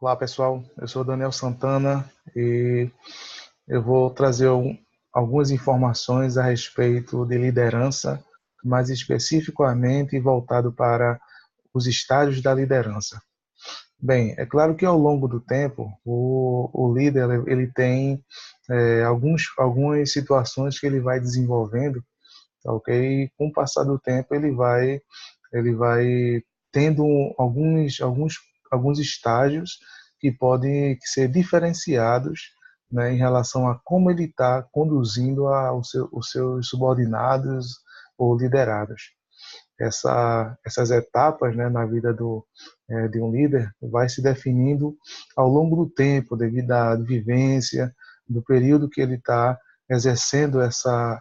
Olá pessoal, eu sou Daniel Santana e eu vou trazer algumas informações a respeito de liderança, mais especificamente voltado para os estágios da liderança. Bem, é claro que ao longo do tempo o líder ele tem algumas situações que ele vai desenvolvendo, tá, ok? E com o passar do tempo ele vai tendo alguns estágios que podem ser diferenciados, né, em relação a como ele está conduzindo os seus subordinados ou liderados. Essas etapas, né, na vida de um líder vai se definindo ao longo do tempo, devido à vivência, do período que ele está exercendo essa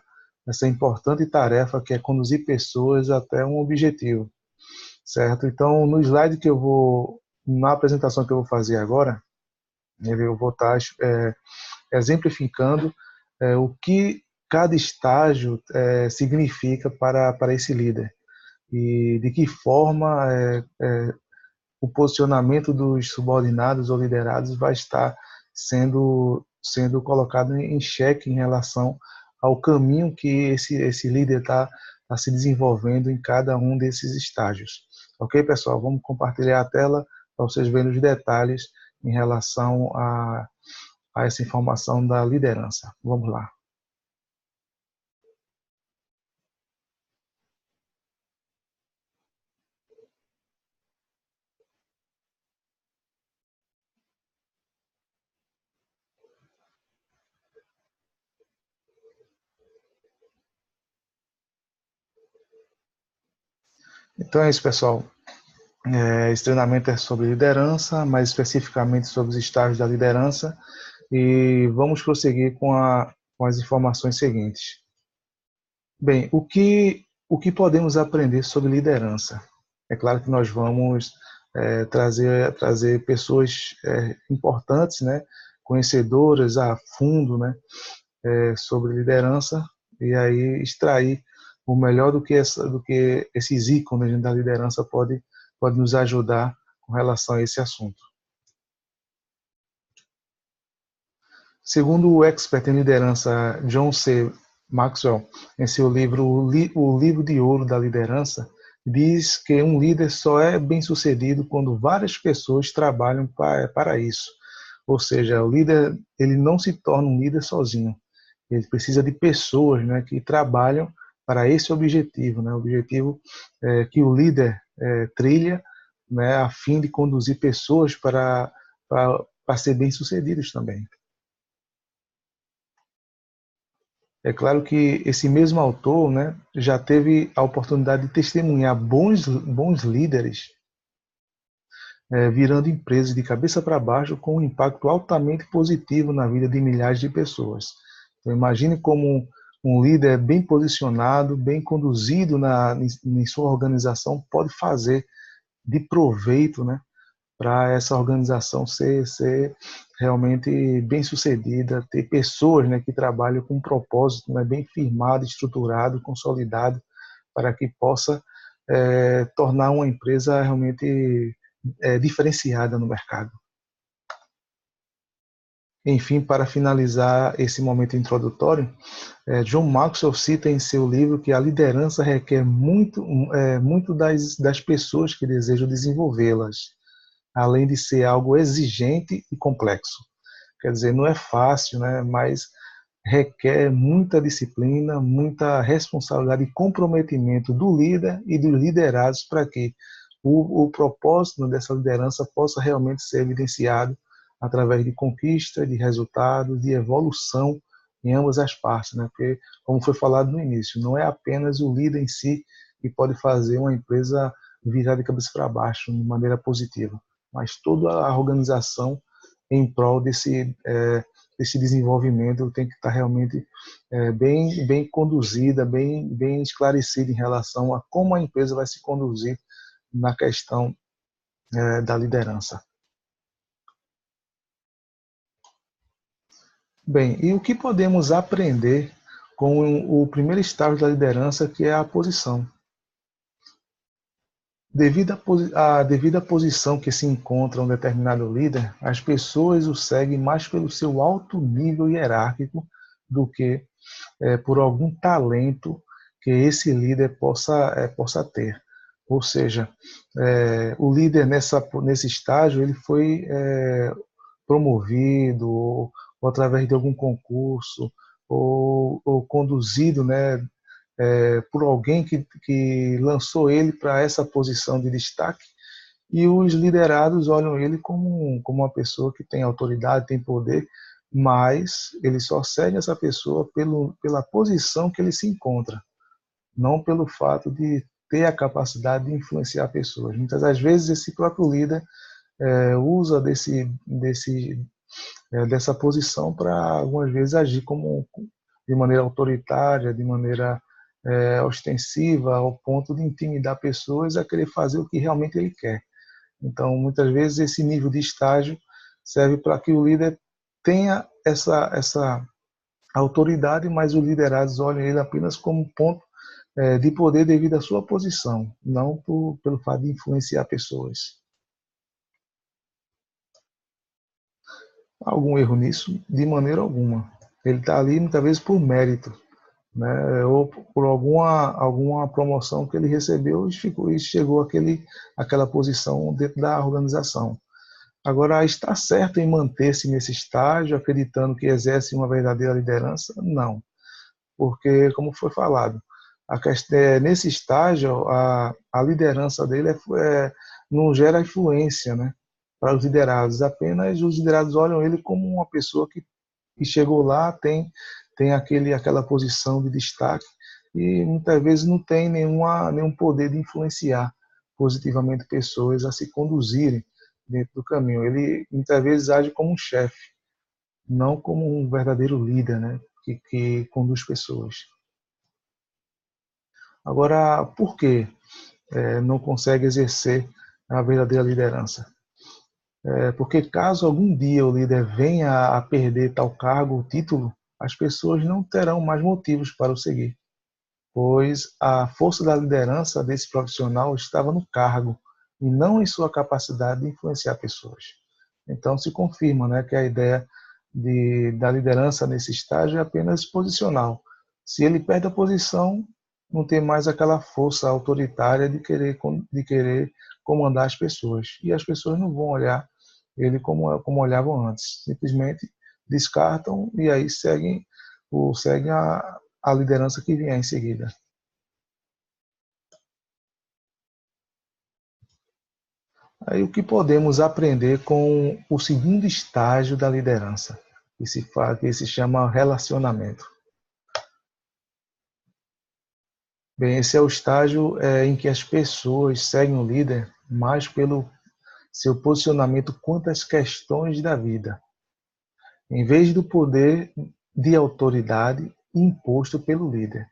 importante tarefa que é conduzir pessoas até um objetivo, certo? Então, no slide na apresentação que eu vou fazer agora, eu vou estar exemplificando o que cada estágio significa para esse líder e de que forma o posicionamento dos subordinados ou liderados vai estar sendo colocado em xeque em relação ao caminho que esse líder está se desenvolvendo em cada um desses estágios. Ok, pessoal? Vamos compartilhar a tela para vocês verem os detalhes em relação a essa informação da liderança. Vamos lá. Então é isso, pessoal. Esse treinamento é sobre liderança, mais especificamente sobre os estágios da liderança, e vamos prosseguir com as informações seguintes. Bem, o que podemos aprender sobre liderança? É claro que nós vamos trazer pessoas importantes, né, conhecedoras a fundo, né, sobre liderança, e aí extrair o melhor do que esses ícones da liderança pode nos ajudar com relação a esse assunto. Segundo o expert em liderança John C. Maxwell, em seu livro O Livro de Ouro da Liderança, diz que um líder só é bem-sucedido quando várias pessoas trabalham para isso. Ou seja, o líder ele não se torna um líder sozinho. Ele precisa de pessoas, né, que trabalham para esse objetivo, né, o objetivo que o líder trilha, né, a fim de conduzir pessoas para ser bem-sucedidos também. É claro que esse mesmo autor, né, já teve a oportunidade de testemunhar bons líderes virando empresas de cabeça para baixo com um impacto altamente positivo na vida de milhares de pessoas. Então, imagine como um líder bem posicionado, bem conduzido em sua organização pode fazer de proveito, né, para essa organização ser realmente bem sucedida, ter pessoas, né, que trabalham com um propósito, né, bem firmado, estruturado, consolidado, para que possa tornar uma empresa realmente diferenciada no mercado. Enfim, para finalizar esse momento introdutório, John Maxwell cita em seu livro que a liderança requer muito das pessoas que desejam desenvolvê-las, além de ser algo exigente e complexo. Quer dizer, não é fácil, né? Mas requer muita disciplina, muita responsabilidade e comprometimento do líder e dos liderados para que o propósito dessa liderança possa realmente ser evidenciado através de conquista, de resultados, de evolução em ambas as partes, né? Porque, como foi falado no início, não é apenas o líder em si que pode fazer uma empresa virar de cabeça para baixo de maneira positiva, mas toda a organização em prol desse desenvolvimento tem que estar realmente bem conduzida, bem esclarecida em relação a como a empresa vai se conduzir na questão da liderança. Bem, e o que podemos aprender com o primeiro estágio da liderança, que é a posição? Devido à posição que se encontra um determinado líder, as pessoas o seguem mais pelo seu alto nível hierárquico do que por algum talento que esse líder possa ter. Ou seja, o líder nesse estágio ele foi promovido ou através de algum concurso ou conduzido, né, por alguém que lançou ele para essa posição de destaque, e os liderados olham ele como uma pessoa que tem autoridade, tem poder, mas ele só segue essa pessoa pela posição que ele se encontra, não pelo fato de ter a capacidade de influenciar pessoas. Muitas das vezes esse próprio líder usa dessa posição para algumas vezes agir de maneira autoritária, de maneira ostensiva, ao ponto de intimidar pessoas a querer fazer o que realmente ele quer. Então, muitas vezes, esse nível de estágio serve para que o líder tenha essa autoridade, mas os liderados olham ele apenas como um ponto de poder devido à sua posição, não pelo fato de influenciar pessoas. Algum erro nisso? De maneira alguma. Ele está ali muitas vezes por mérito, né? Ou por alguma promoção que ele recebeu e chegou àquela posição dentro da organização. Agora, está certo em manter-se nesse estágio, acreditando que exerce uma verdadeira liderança? Não, porque, como foi falado, nesse estágio, a liderança dele não gera influência, né, para os liderados. Apenas os liderados olham ele como uma pessoa que chegou lá, tem aquela posição de destaque e muitas vezes não tem nenhum poder de influenciar positivamente pessoas a se conduzirem dentro do caminho. Ele muitas vezes age como um chefe, não como um verdadeiro líder, né, que conduz pessoas. Agora, por que não consegue exercer a verdadeira liderança? Porque caso algum dia o líder venha a perder tal cargo ou título, as pessoas não terão mais motivos para o seguir, pois a força da liderança desse profissional estava no cargo e não em sua capacidade de influenciar pessoas. Então se confirma, né, que a ideia da liderança nesse estágio é apenas posicional. Se ele perde a posição, não tem mais aquela força autoritária de querer comandar as pessoas. E as pessoas não vão olhar ele como olhavam antes. Simplesmente descartam e aí seguem a liderança que vier em seguida. Aí o que podemos aprender com o segundo estágio da liderança, que se chama relacionamento. Bem, esse é o estágio em que as pessoas seguem o líder mais pelo seu posicionamento quanto às questões da vida, em vez do poder de autoridade imposto pelo líder.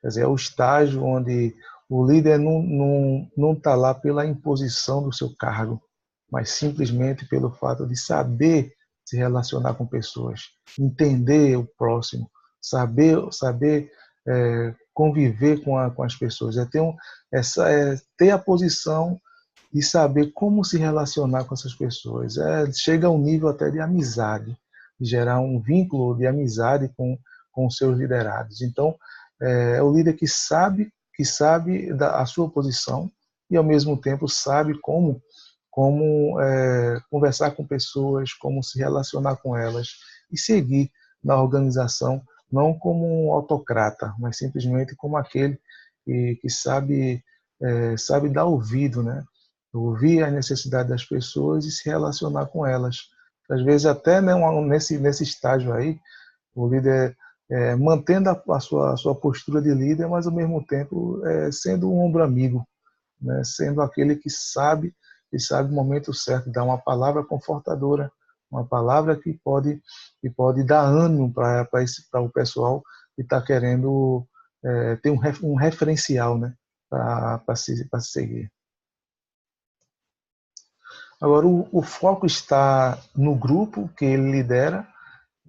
Quer dizer, é o estágio onde o líder não está lá pela imposição do seu cargo, mas simplesmente pelo fato de saber se relacionar com pessoas, entender o próximo, saber conviver com as pessoas, ter a posição de saber como se relacionar com essas pessoas. Chega a um nível até de amizade, de gerar um vínculo de amizade com os seus liderados. Então, é o líder que sabe a sua posição e, ao mesmo tempo, sabe como conversar com pessoas, como se relacionar com elas e seguir na organização, não como um autocrata, mas simplesmente como aquele que sabe dar ouvido, né? Ouvir as necessidades das pessoas e se relacionar com elas. Às vezes, até né, nesse estágio aí, o líder mantendo a sua postura de líder, mas ao mesmo tempo sendo um ombro amigo, né? Sendo aquele que sabe o momento certo, dar uma palavra confortadora, uma palavra que pode dar ânimo para o pessoal que está querendo ter um referencial, né? Para se seguir. Agora, o foco está no grupo que ele lidera,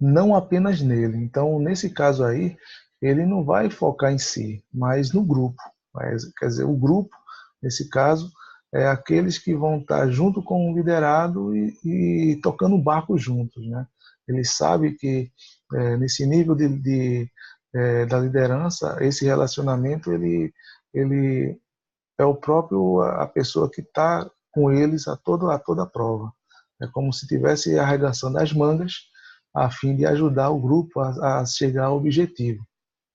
não apenas nele. Então, nesse caso aí, ele não vai focar em si, mas no grupo. Quer dizer, o grupo, nesse caso, é aqueles que vão estar junto com o liderado e tocando o barco juntos, né? Ele sabe que nesse nível da liderança, esse relacionamento, ele é o próprio a pessoa que está com eles a toda prova. É como se estivesse arregaçando as mangas a fim de ajudar o grupo a chegar ao objetivo.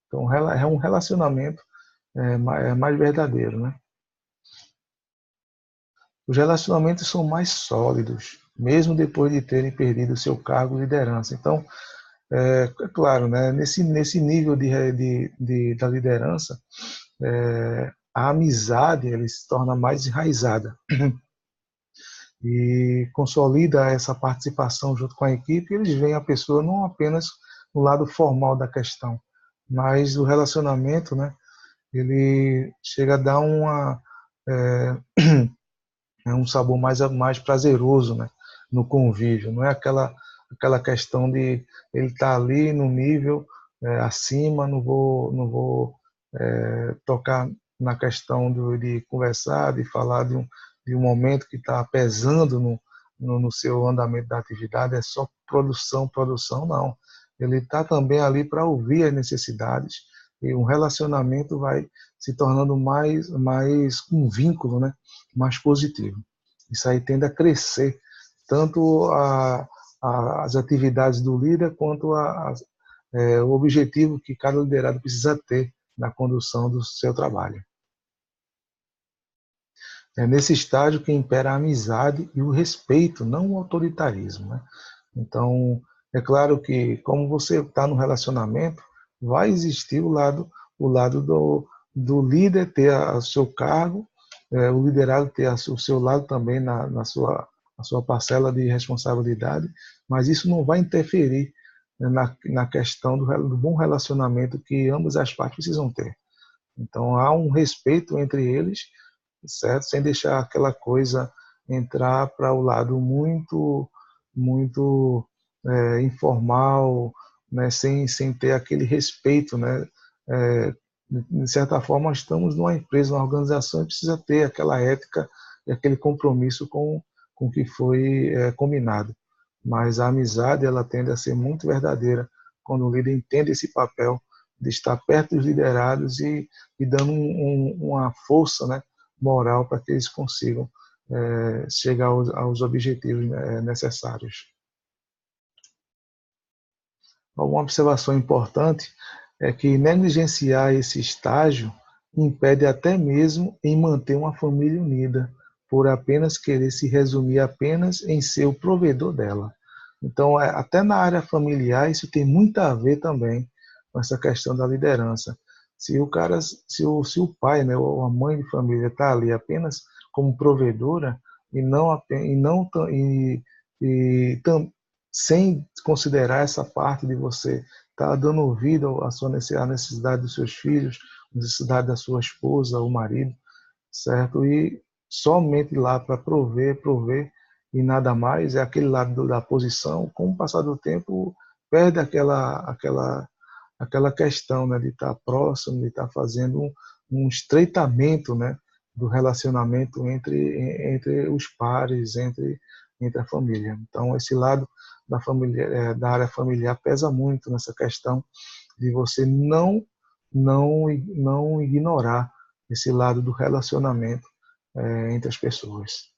Então, é um relacionamento mais verdadeiro, né? Os relacionamentos são mais sólidos, mesmo depois de terem perdido seu cargo de liderança. Então, é claro, né, nesse nível da liderança, a amizade ele se torna mais enraizada e consolida essa participação junto com a equipe. Eles veem a pessoa não apenas no lado formal da questão, mas o relacionamento, né, ele chega a dar é, um sabor mais prazeroso, né, no convívio. Não é aquela questão de ele estar ali no nível acima, não vou tocar na questão de conversar, de falar de um momento que está pesando no seu andamento da atividade, é só produção, produção, não. Ele está também ali para ouvir as necessidades e um relacionamento vai se tornando mais um vínculo, né, mais positivo. Isso aí tende a crescer, tanto as atividades do líder quanto o objetivo que cada liderado precisa ter na condução do seu trabalho. É nesse estágio que impera a amizade e o respeito, não o autoritarismo, né? Então, é claro que, como você está no relacionamento, vai existir o lado do líder ter o seu cargo, o liderado ter o seu lado também na sua parcela de responsabilidade, mas isso não vai interferir, né, na questão do bom relacionamento que ambas as partes precisam ter. Então, há um respeito entre eles, certo? Sem deixar aquela coisa entrar para o lado muito informal, né? Sem ter aquele respeito, né? É, de certa forma, nós estamos numa empresa, numa organização, e precisa ter aquela ética e aquele compromisso com o que foi combinado. Mas a amizade, ela tende a ser muito verdadeira quando o líder entende esse papel de estar perto dos liderados e dando uma força, né, moral para que eles consigam chegar aos objetivos necessários. Uma observação importante é que negligenciar esse estágio impede até mesmo em manter uma família unida, por apenas querer se resumir apenas em ser o provedor dela. Então, até na área familiar, isso tem muito a ver também com essa questão da liderança. Se o pai, né, ou a mãe de família está ali apenas como provedora e sem considerar essa parte de você estar dando ouvido à necessidade dos seus filhos, à necessidade da sua esposa, ou marido, certo? E somente lá para prover e nada mais, é aquele lado da posição. Com o passar do tempo, perde aquela questão, né, de estar próximo, de estar fazendo um estreitamento, né, do relacionamento entre os pares, entre a família. Então, esse lado da família, da área familiar pesa muito nessa questão de você não ignorar esse lado do relacionamento entre as pessoas.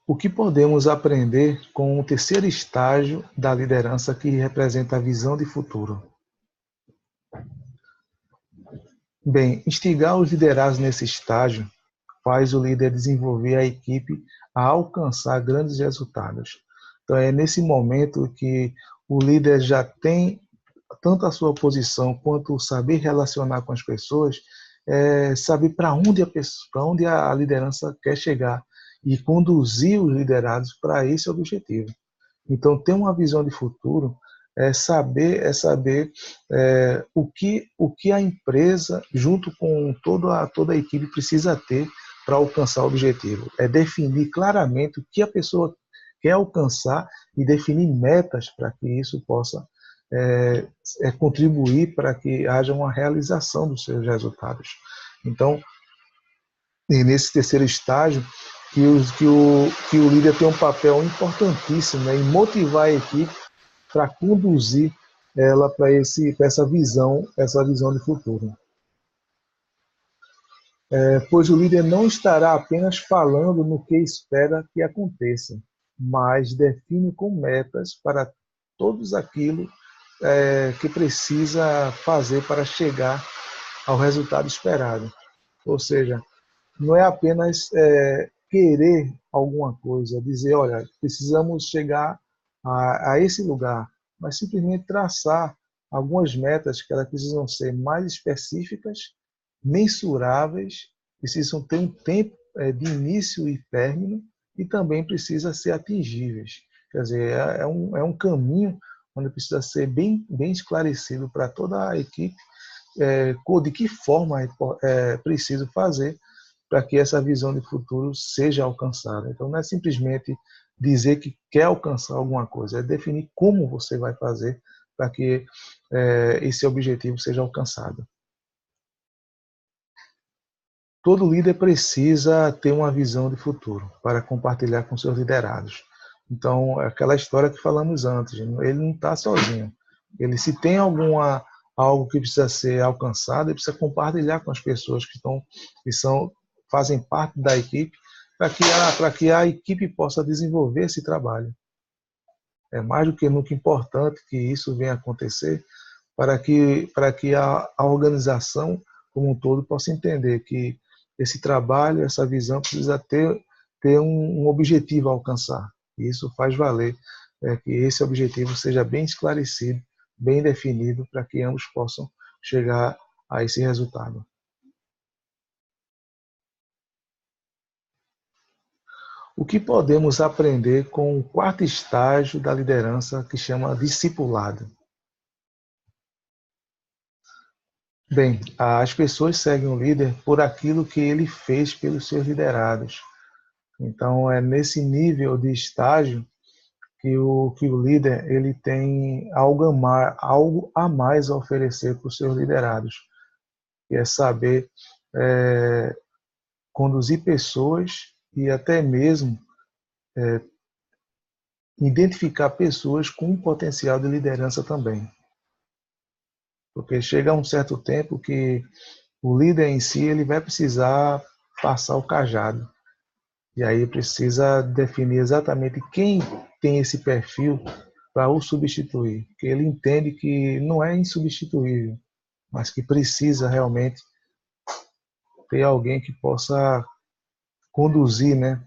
O que podemos aprender com o terceiro estágio da liderança que representa a visão de futuro? Bem, instigar os liderados nesse estágio faz o líder desenvolver a equipe a alcançar grandes resultados. Então, é nesse momento que o líder já tem tanto a sua posição quanto o saber relacionar com as pessoas, saber para onde a liderança quer chegar e conduzir os liderados para esse objetivo. Então, ter uma visão de futuro é saber o que a empresa, junto com toda a equipe, precisa ter para alcançar o objetivo. É definir claramente o que a pessoa quer alcançar e definir metas para que isso possa contribuir para que haja uma realização dos seus resultados. Então, e nesse terceiro estágio, que o líder tem um papel importantíssimo, né, em motivar a equipe para conduzir ela para essa visão de futuro. Pois o líder não estará apenas falando no que espera que aconteça, mas define com metas para todos aquilo que precisa fazer para chegar ao resultado esperado. Ou seja, não é apenas querer alguma coisa, dizer, olha, precisamos chegar a esse lugar, mas simplesmente traçar algumas metas que elas precisam ser mais específicas, mensuráveis, precisam ter um tempo de início e término e também precisa ser atingíveis. Quer dizer, é um caminho onde precisa ser bem esclarecido para toda a equipe de que forma é preciso fazer para que essa visão de futuro seja alcançada. Então, não é simplesmente dizer que quer alcançar alguma coisa, é definir como você vai fazer para que esse objetivo seja alcançado. Todo líder precisa ter uma visão de futuro para compartilhar com seus liderados. Então, é aquela história que falamos antes, ele não está sozinho. Ele, se tem algo que precisa ser alcançado, ele precisa compartilhar com as pessoas fazem parte da equipe, para que a equipe possa desenvolver esse trabalho. É mais do que nunca importante que isso venha acontecer, para que a organização como um todo possa entender que esse trabalho, essa visão precisa ter um objetivo a alcançar. E isso faz valer que esse objetivo seja bem esclarecido, bem definido, para que ambos possam chegar a esse resultado. O que podemos aprender com o quarto estágio da liderança, que chama discipulado? Bem, as pessoas seguem o líder por aquilo que ele fez pelos seus liderados. Então, é nesse nível de estágio que o líder ele tem algo a mais a oferecer para os seus liderados, que é saber conduzir pessoas e até mesmo identificar pessoas com um potencial de liderança também. Porque chega um certo tempo que o líder em si ele vai precisar passar o cajado. E aí precisa definir exatamente quem tem esse perfil para o substituir. Porque ele entende que não é insubstituível, mas que precisa realmente ter alguém que possa conduzir, né?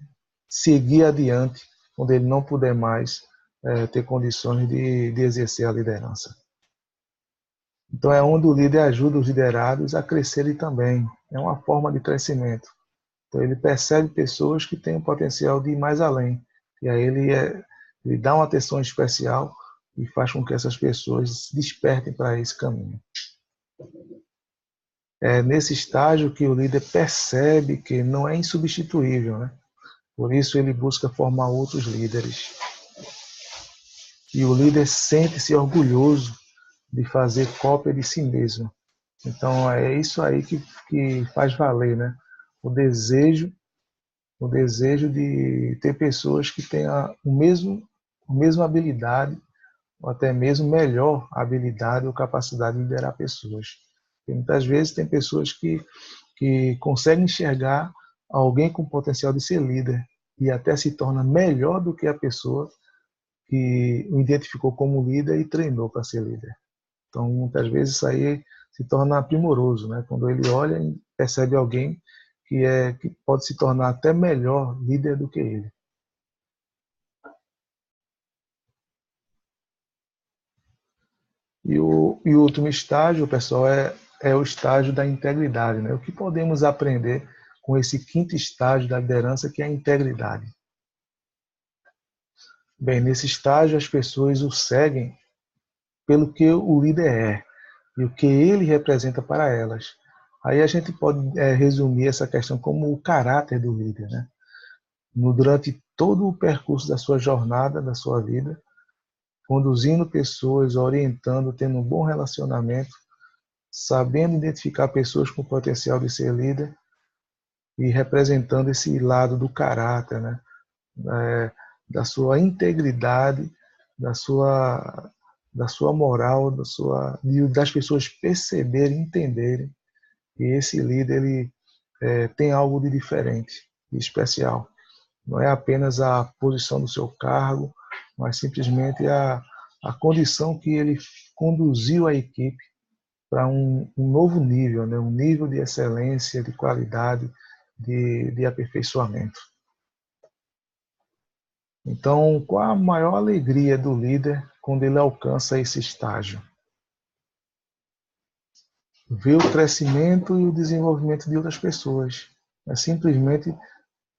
Seguir adiante, quando ele não puder mais ter condições de exercer a liderança. Então é onde o líder ajuda os liderados a crescerem também. É uma forma de crescimento. Então ele percebe pessoas que têm o potencial de ir mais além. E aí ele dá uma atenção especial e faz com que essas pessoas despertem para esse caminho. É nesse estágio que o líder percebe que não é insubstituível, né? Por isso ele busca formar outros líderes. E o líder sente-se orgulhoso de fazer cópia de si mesmo. Então é isso aí que faz valer, né? O desejo de ter pessoas que tenham a mesma habilidade, ou até mesmo melhor habilidade ou capacidade de liderar pessoas. E muitas vezes tem pessoas que conseguem enxergar alguém com potencial de ser líder e até se torna melhor do que a pessoa que o identificou como líder e treinou para ser líder. Então, muitas vezes isso aí se torna primoroso, né? Quando ele olha e percebe alguém que pode se tornar até melhor líder do que ele. E o último estágio, pessoal, é o estágio da integridade, né? O que podemos aprender com esse quinto estágio da liderança, que é a integridade? Bem, nesse estágio as pessoas o seguem pelo que o líder é e o que ele representa para elas. Aí a gente pode resumir essa questão como o caráter do líder, né? Durante todo o percurso da sua jornada, da sua vida, conduzindo pessoas, orientando, tendo um bom relacionamento, sabendo identificar pessoas com potencial de ser líder e representando esse lado do caráter, né? É, da sua integridade, da sua, da sua moral, das pessoas perceberem, entenderem que esse líder ele tem algo de diferente, de especial. Não é apenas a posição do seu cargo, mas simplesmente a condição que ele conduziu a equipe para um novo nível, né? Um nível de excelência, de qualidade, de aperfeiçoamento. Então, qual a maior alegria do líder quando ele alcança esse estágio? Ver o crescimento e o desenvolvimento de outras pessoas. É simplesmente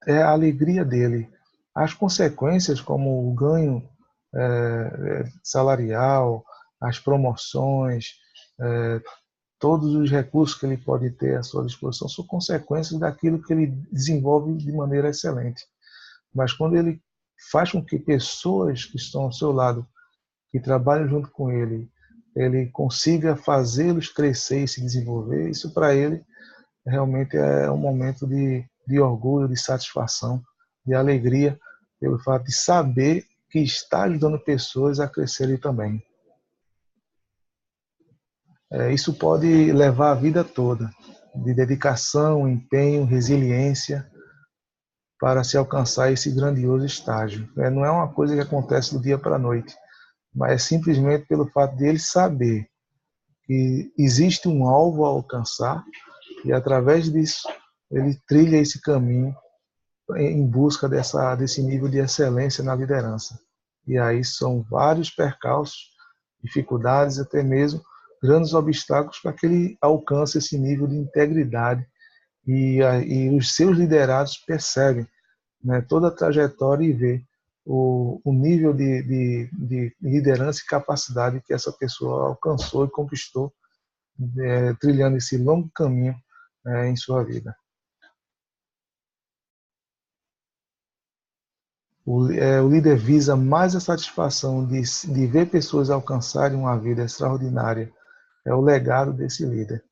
a alegria dele. As consequências, como o ganho salarial, as promoções, é, todos os recursos que ele pode ter à sua disposição, são consequências daquilo que ele desenvolve de maneira excelente. Mas quando ele faz com que pessoas que estão ao seu lado, que trabalham junto com ele consiga fazê-los crescer e se desenvolver, isso para ele realmente é um momento de orgulho, de satisfação, de alegria, pelo fato de saber que está ajudando pessoas a crescerem também. Isso pode levar a vida toda, de dedicação, empenho, resiliência, para se alcançar esse grandioso estágio. Não é uma coisa que acontece do dia para a noite, mas é simplesmente pelo fato de ele saber que existe um alvo a alcançar e através disso ele trilha esse caminho em busca desse nível de excelência na liderança. E aí são vários percalços, dificuldades, até mesmo grandes obstáculos para que ele alcance esse nível de integridade e os seus liderados percebem, né, toda a trajetória e vê o nível de liderança e capacidade que essa pessoa alcançou e conquistou, trilhando esse longo caminho em sua vida. O líder visa mais a satisfação de ver pessoas alcançarem uma vida extraordinária. É o legado desse líder.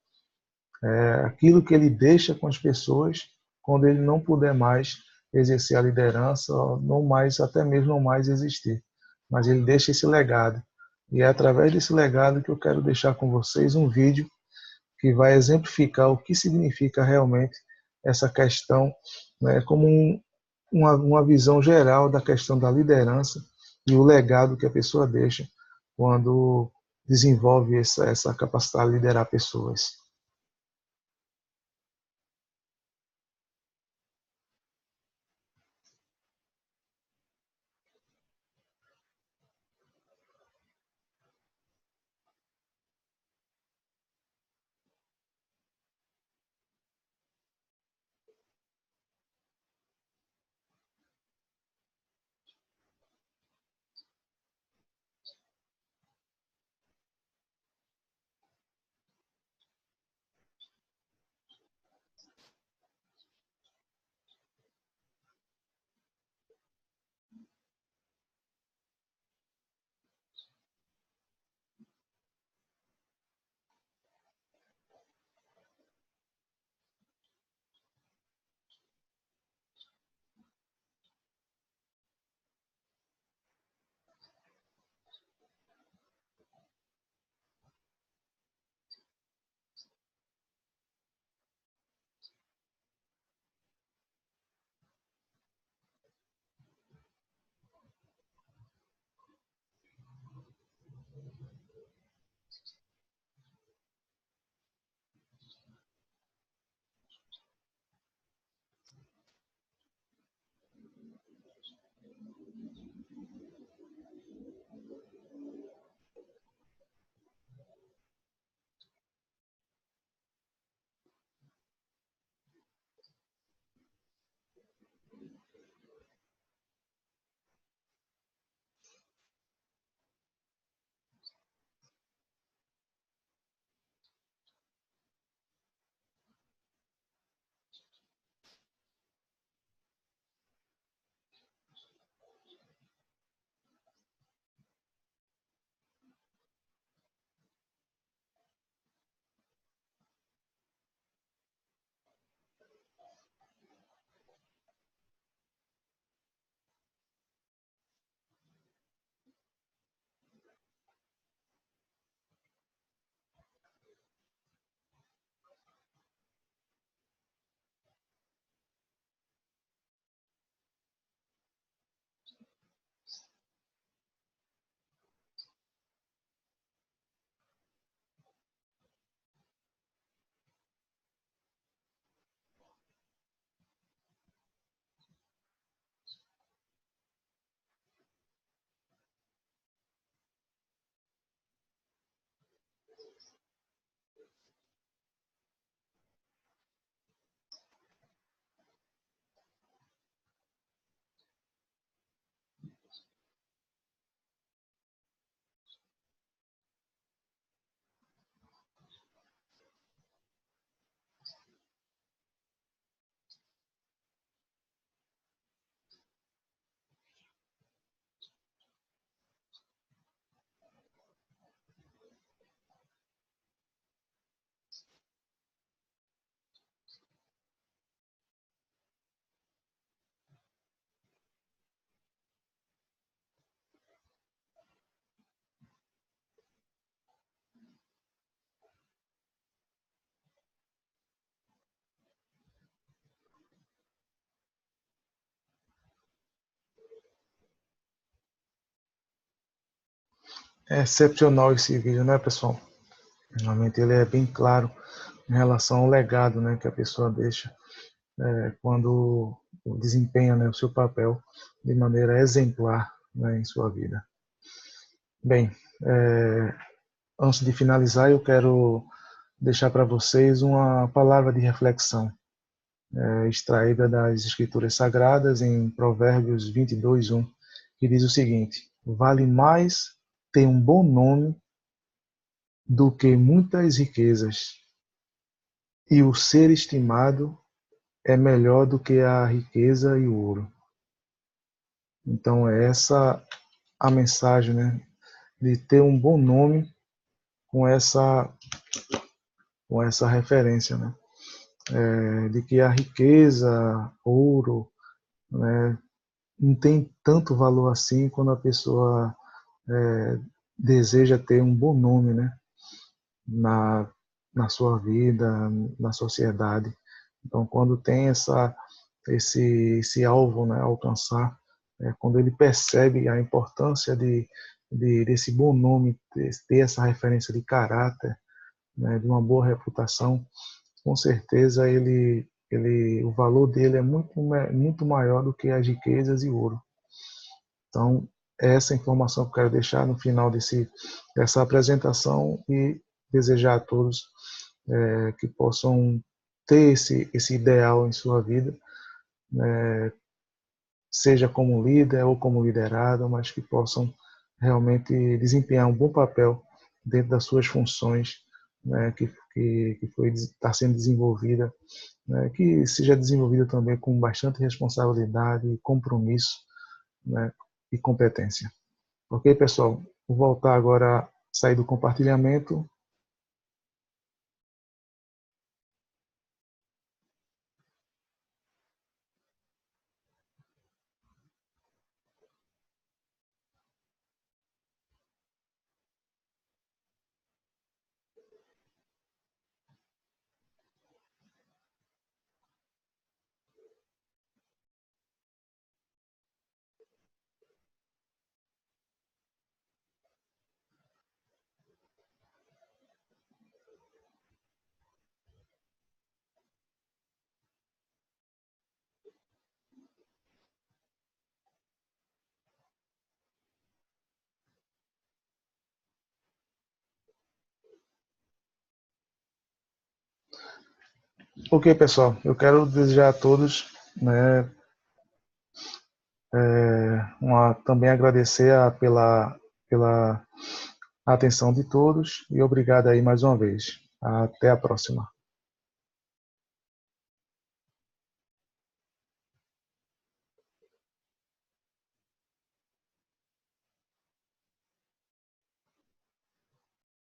É aquilo que ele deixa com as pessoas quando ele não puder mais exercer a liderança, não mais, até mesmo não mais existir. Mas ele deixa esse legado. E é através desse legado que eu quero deixar com vocês um vídeo que vai exemplificar o que significa realmente essa questão, né, como uma visão geral da questão da liderança e o legado que a pessoa deixa quando desenvolve essa capacidade de liderar pessoas. É excepcional esse vídeo, né, pessoal? Realmente ele é bem claro em relação ao legado, né, que a pessoa deixa quando desempenha, né, o seu papel de maneira exemplar, né, em sua vida. Bem, antes de finalizar, eu quero deixar para vocês uma palavra de reflexão, extraída das Escrituras Sagradas em Provérbios 22:1, que diz o seguinte: vale mais ter um bom nome do que muitas riquezas, e o ser estimado é melhor do que a riqueza e o ouro. Então é essa a mensagem, né, de ter um bom nome com essa referência, né, de que a riqueza, ouro, né, não tem tanto valor assim quando a pessoa deseja ter um bom nome, né, na, na sua vida, na sociedade. Então, quando tem esse alvo, né, a alcançar, quando ele percebe a importância desse bom nome, ter essa referência de caráter, né, de uma boa reputação, com certeza o valor dele é muito maior do que as riquezas e ouro. Então, essa informação que eu quero deixar no final dessa apresentação e desejar a todos que possam ter esse ideal em sua vida, seja como líder ou como liderado, mas que possam realmente desempenhar um bom papel dentro das suas funções, né, que está sendo desenvolvida, né, que seja desenvolvida também com bastante responsabilidade, compromisso, né, e competência. Ok, pessoal? Vou voltar agora a sair do compartilhamento. Ok, pessoal, eu quero desejar a todos, né, também agradecer pela atenção de todos e obrigado aí mais uma vez. Até a próxima.